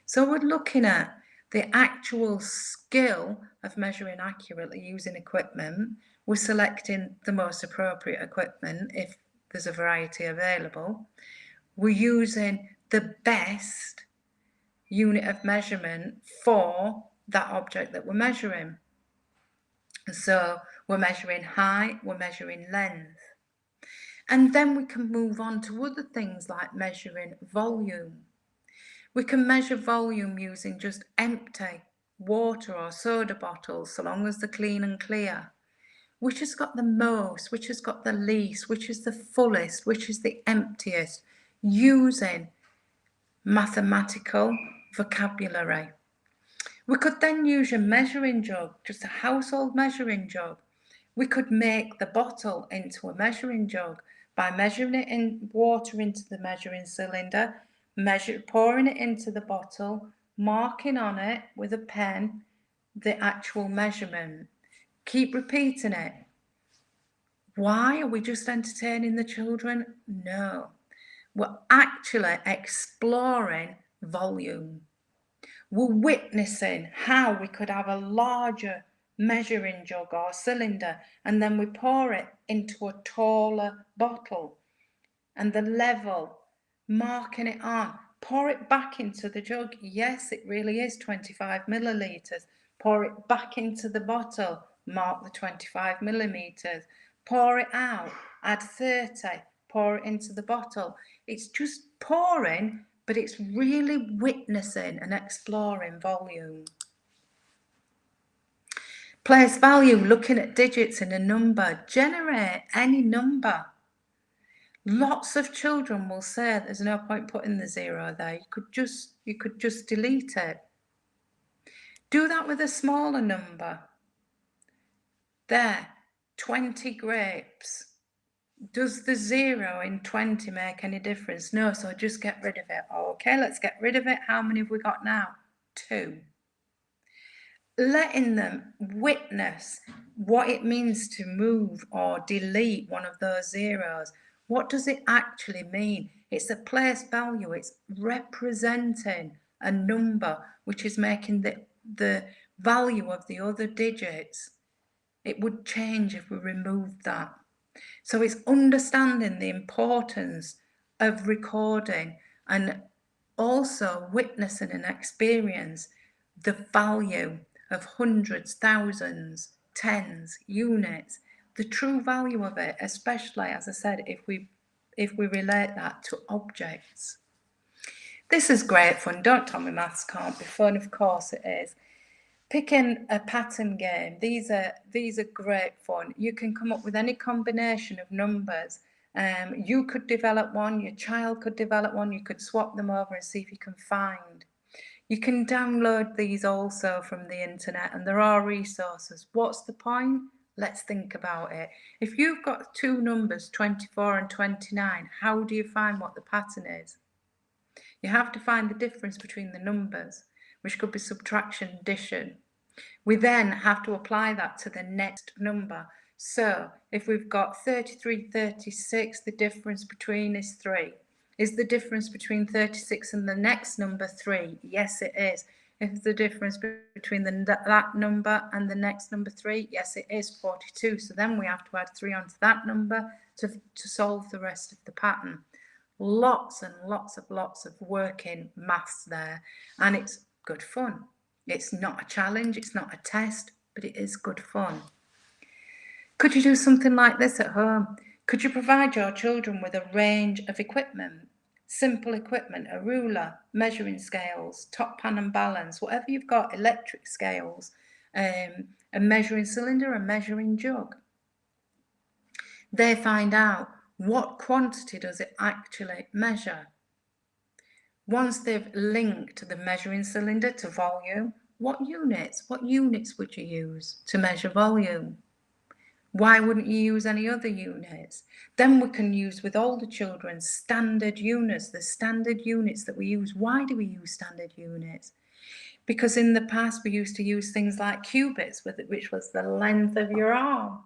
So we're looking at the actual skill of measuring accurately using equipment. We're selecting the most appropriate equipment if there's a variety available. We're using the best unit of measurement for that object that we're measuring. So we're measuring height, we're measuring length. And then we can move on to other things like measuring volume. We can measure volume using just empty water or soda bottles, so long as they're clean and clear. Which has got the most, which has got the least, which is the fullest, which is the emptiest, using mathematical vocabulary. We could then use a measuring jug, just a household measuring jug. We could make the bottle into a measuring jug by measuring it in water into the measuring cylinder, pouring it into the bottle, marking on it with a pen the actual measurement. Keep repeating it. Why? Are we just entertaining the children? No. We're actually exploring volume. We're witnessing how we could have a larger measuring jug or cylinder, and then we pour it into a taller bottle, and the level, marking it on, pour it back into the jug. Yes, it really is 25 millilitres. Pour it back into the bottle, mark the 25 millimetres. Pour it out, add 30, pour it into the bottle. It's just pouring, but it's really witnessing and exploring volume. Place value, looking at digits in a number. Generate any number. Lots of children will say there's no point putting the 0 there. You could just delete it. Do that with a smaller number. There, 20 grapes. Does the 0 in 20 make any difference? No, so just get rid of it. Okay, let's get rid of it. How many have we got now? 2. Letting them witness what it means to move or delete one of those zeros. What does it actually mean? It's a place value. It's representing a number which is making the value of the other digits. It would change if we removed that. So it's understanding the importance of recording and also witnessing and experience the value of hundreds, thousands, tens, units, the true value of it, especially, as I said, if we relate that to objects. This is great fun. Don't tell me maths can't be fun. Of course it is. Picking a pattern game. These are great fun. You can come up with any combination of numbers. You could develop one, your child could develop one, you could swap them over and see if you can find. You can download these also from the internet, and there are resources. What's the point? Let's think about it. If you've got two numbers, 24 and 29, how do you find what the pattern is? You have to find the difference between the numbers, which could be subtraction, addition. We then have to apply that to the next number. So if we've got 33, 36, the difference between is 3. Is the difference between 36 and the next number 3? Yes, it is. Is the difference between that number and the next number 3? Yes, it is, 42. So then we have to add 3 onto that number to solve the rest of the pattern. Lots and lots of working maths there, and it's good fun. It's not a challenge, it's not a test, but it is good fun. Could you do something like this at home? Could you provide your children with a range of equipment? Simple equipment, a ruler, measuring scales, top pan and balance, whatever you've got, electric scales, a measuring cylinder, a measuring jug. They find out what quantity does it actually measure. Once they've linked the measuring cylinder to volume, what units would you use to measure volume? Why wouldn't you use any other units? Then we can use with all the children standard units, the standard units that we use. Why do we use standard units? Because in the past we used to use things like cubits, which was the length of your arm.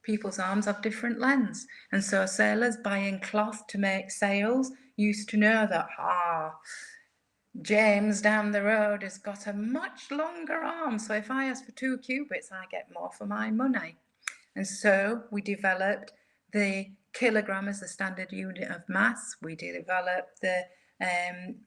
people's arms have different lengths. And so sailors buying cloth to make sails used to know that, James down the road has got a much longer arm. So if I ask for 2 cubits, I get more for my money. And so we developed the kilogram as the standard unit of mass. We developed the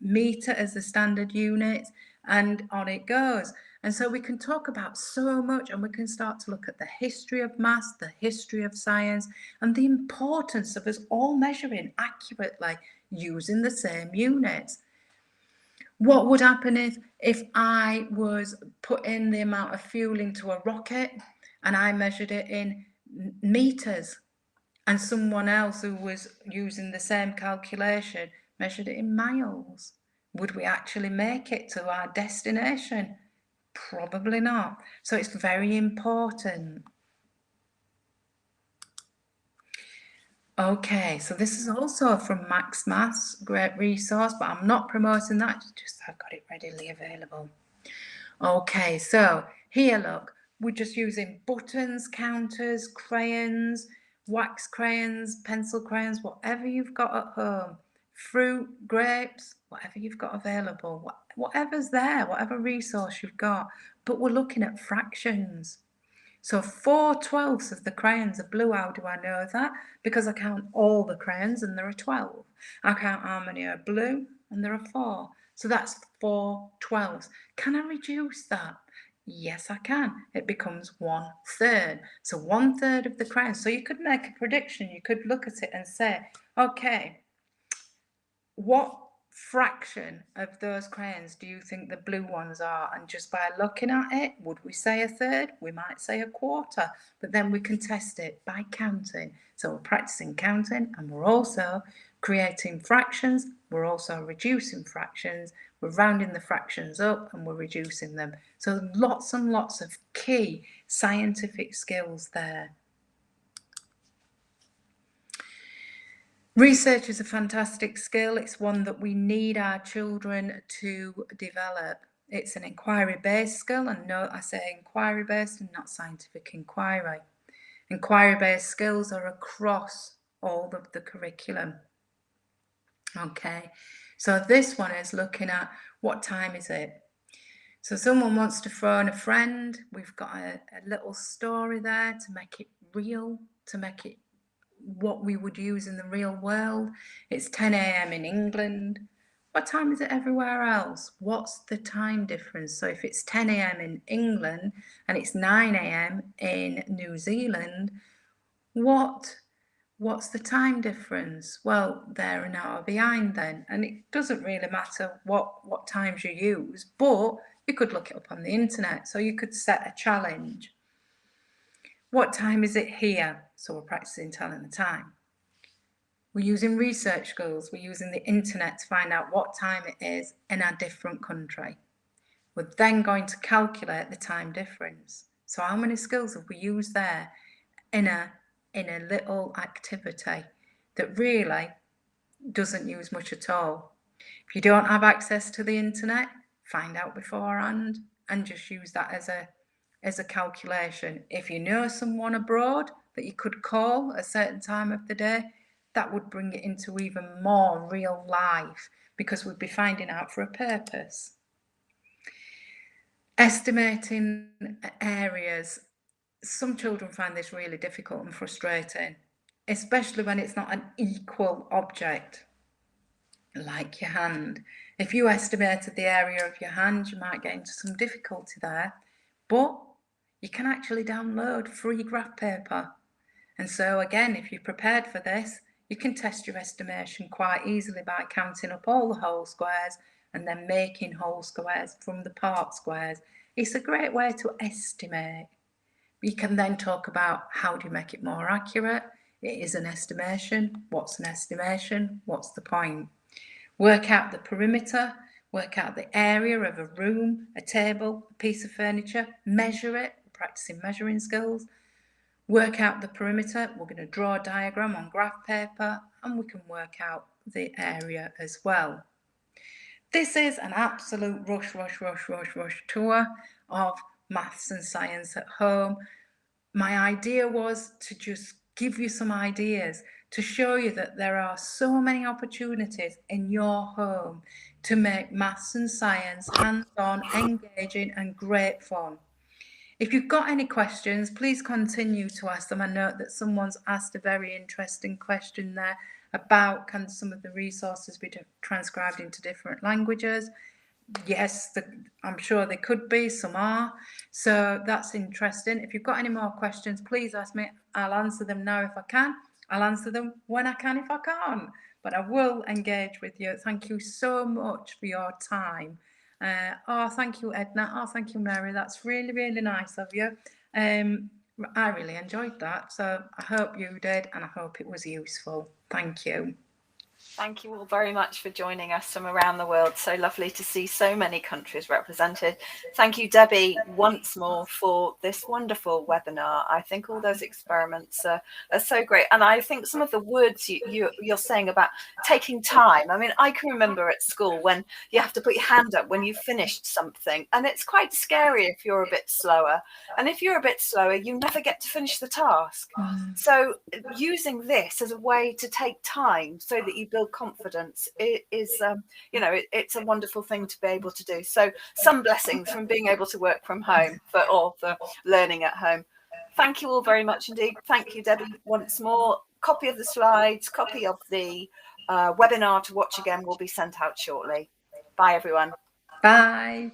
meter as the standard unit, and on it goes. And so we can talk about so much, and we can start to look at the history of maths, the history of science, and the importance of us all measuring accurately using the same units. What would happen if I was putting the amount of fuel into a rocket and I measured it in meters, and someone else who was using the same calculation measured it in miles? Would we actually make it to our destination? Probably not. So it's very important. Okay, so this is also from Max Maths, great resource, but I'm not promoting that, just I've got it readily available. Okay, so here, look, we're just using buttons, counters, crayons, wax crayons, pencil crayons, whatever you've got at home, fruit, grapes, whatever you've got available, whatever's there, whatever resource you've got, but we're looking at fractions. So 4/12 of the crayons are blue. How do I know that? Because I count all the crayons and there are 12. I count how many are blue and there are 4. So that's 4/12. Can I reduce that? Yes, I can. It becomes 1/3. So 1/3 of the crayons. So you could make a prediction. You could look at it and say, okay, what fraction of those crayons do you think the blue ones are? And just by looking at it, would we say 1/3? We might say 1/4, but then we can test it by counting. So we're practicing counting, and we're also creating fractions. We're also reducing fractions. We're rounding the fractions up and we're reducing them. So lots and lots of key scientific skills there. Research is a fantastic skill. It's one that we need our children to develop. It's an inquiry-based skill, and note I say inquiry-based and not scientific inquiry. Inquiry-based skills are across all of the curriculum. Okay, so this one is looking at what time is it? So someone wants to phone a friend. We've got a little story there to make it real, to make it what we would use in the real world. It's 10 a.m. in England. What time is it everywhere else? What's the time difference? So if it's 10 a.m. in England and it's 9 a.m. in New Zealand, what's the time difference? Well, they're an hour behind then, and it doesn't really matter what times you use, but you could look it up on the internet. So you could set a challenge. What time is it here? So we're practicing telling the time. We're using research skills. We're using the internet to find out what time it is in a different country. We're then going to calculate the time difference. So how many skills have we used there in a little activity that really doesn't use much at all? If you don't have access to the internet, find out beforehand and just use that as a calculation. If you know someone abroad that you could call at a certain time of the day, that would bring it into even more real life, because we'd be finding out for a purpose. Estimating areas. Some children find this really difficult and frustrating, especially when it's not an equal object, like your hand. If you estimated the area of your hand, you might get into some difficulty there, but you can actually download free graph paper. And so again, if you're prepared for this, you can test your estimation quite easily by counting up all the whole squares and then making whole squares from the part squares. It's a great way to estimate. We can then talk about how do you make it more accurate. It is an estimation. What's an estimation? What's the point? Work out the perimeter, work out the area of a room, a table, a piece of furniture, measure it, practicing measuring skills. Work out the perimeter. We're going to draw a diagram on graph paper, and we can work out the area as well. This is an absolute rush tour of maths and science at home. my idea was to just give you some ideas to show you that there are so many opportunities in your home to make maths and science hands-on, engaging and great fun. If you've got any questions, please continue to ask them. I note that someone's asked a very interesting question there about can some of the resources be transcribed into different languages. Yes, I'm sure they could be, some are. So that's interesting. If you've got any more questions, please ask me. I'll answer them now if I can. I'll answer them when I can if I can't. But I will engage with you. Thank you so much for your time. Oh, thank you, Edna. Oh, thank you, Mary. That's really, really nice of you. I really enjoyed that. So I hope you did, and I hope it was useful. Thank you. Thank you all very much for joining us from around the world. So lovely to see so many countries represented. Thank you, Debbie, once more for this wonderful webinar. I think all those experiments are so great. And I think some of the words you're saying about taking time. I mean, I can remember at school when you have to put your hand up when you've finished something. And it's quite scary if you're a bit slower. And if you're a bit slower, you never get to finish the task. So using this as a way to take time so that you build confidence is it's a wonderful thing to be able to do. So some blessings from being able to work from home for learning at home. Thank you all very much indeed. Thank you, Debbie, once more. Copy of the slides, copy of the webinar to watch again will be sent out shortly. Bye, everyone. Bye.